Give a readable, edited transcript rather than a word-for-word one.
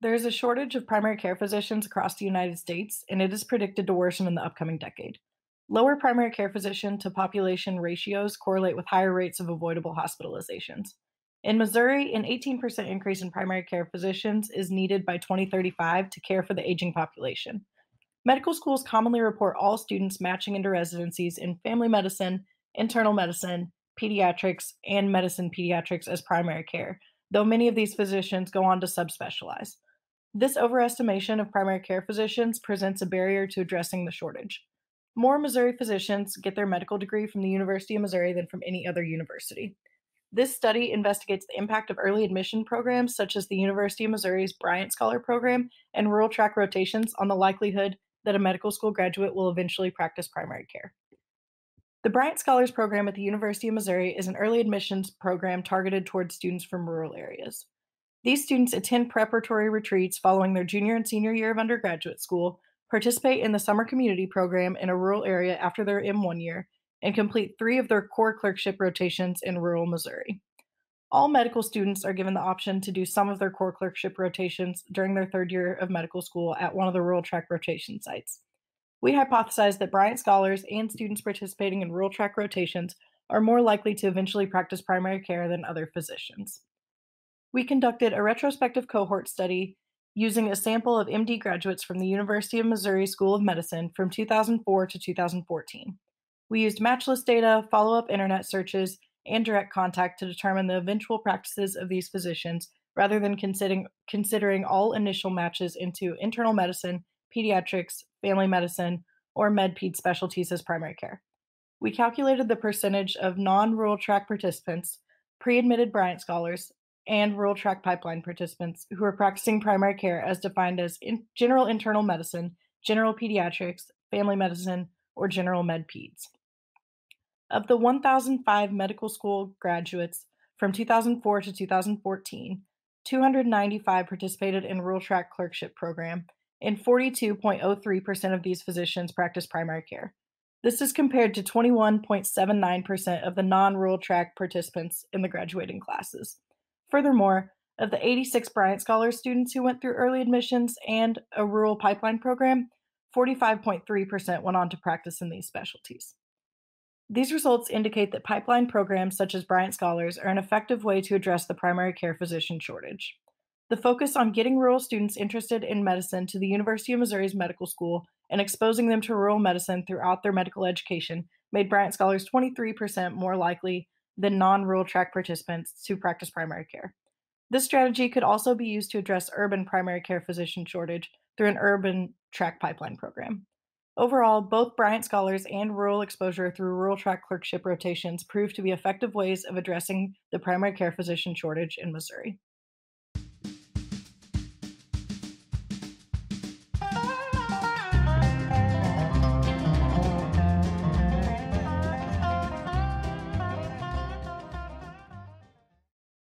There is a shortage of primary care physicians across the United States, and it is predicted to worsen in the upcoming decade. Lower primary care physician to population ratios correlate with higher rates of avoidable hospitalizations. In Missouri, an 18% increase in primary care physicians is needed by 2035 to care for the aging population. Medical schools commonly report all students matching into residencies in family medicine, internal medicine, pediatrics, and medicine pediatrics as primary care, though many of these physicians go on to subspecialize. This overestimation of primary care physicians presents a barrier to addressing the shortage. More Missouri physicians get their medical degree from the University of Missouri than from any other university. This study investigates the impact of early admission programs such as the University of Missouri's Bryant Scholar Program and Rural Track rotations on the likelihood that a medical school graduate will eventually practice primary care. The Bryant Scholars Program at the University of Missouri is an early admissions program targeted towards students from rural areas. These students attend preparatory retreats following their junior and senior year of undergraduate school, participate in the summer community program in a rural area after their M1 year, and complete 3 of their core clerkship rotations in rural Missouri. All medical students are given the option to do some of their core clerkship rotations during their 3rd year of medical school at one of the Rural Track rotation sites. We hypothesize that Bryant scholars and students participating in Rural Track rotations are more likely to eventually practice primary care than other physicians. We conducted a retrospective cohort study using a sample of MD graduates from the University of Missouri School of Medicine from 2004 to 2014. We used matchless data, follow up internet searches, and direct contact to determine the eventual practices of these physicians rather than considering all initial matches into internal medicine, pediatrics, family medicine, or med-ped specialties as primary care. We calculated the percentage of non-rural track participants, pre-admitted Bryant scholars, and rural track pipeline participants who are practicing primary care as defined as general internal medicine, general pediatrics, family medicine, or general med-peds. Of the 1,005 medical school graduates from 2004 to 2014, 295 participated in Rural Track Clerkship Program, and 42.03% of these physicians practice primary care. This is compared to 21.79% of the non-rural track participants in the graduating classes. Furthermore, of the 86 Bryant Scholar students who went through early admissions and a rural pipeline program, 45.3% went on to practice in these specialties. These results indicate that pipeline programs such as Bryant Scholars are an effective way to address the primary care physician shortage. The focus on getting rural students interested in medicine to the University of Missouri's medical school and exposing them to rural medicine throughout their medical education made Bryant Scholars 23% more likely than non-rural track participants to practice primary care. This strategy could also be used to address urban primary care physician shortage through an urban track pipeline program. Overall, both Bryant Scholars and rural exposure through rural track clerkship rotations prove to be effective ways of addressing the primary care physician shortage in Missouri.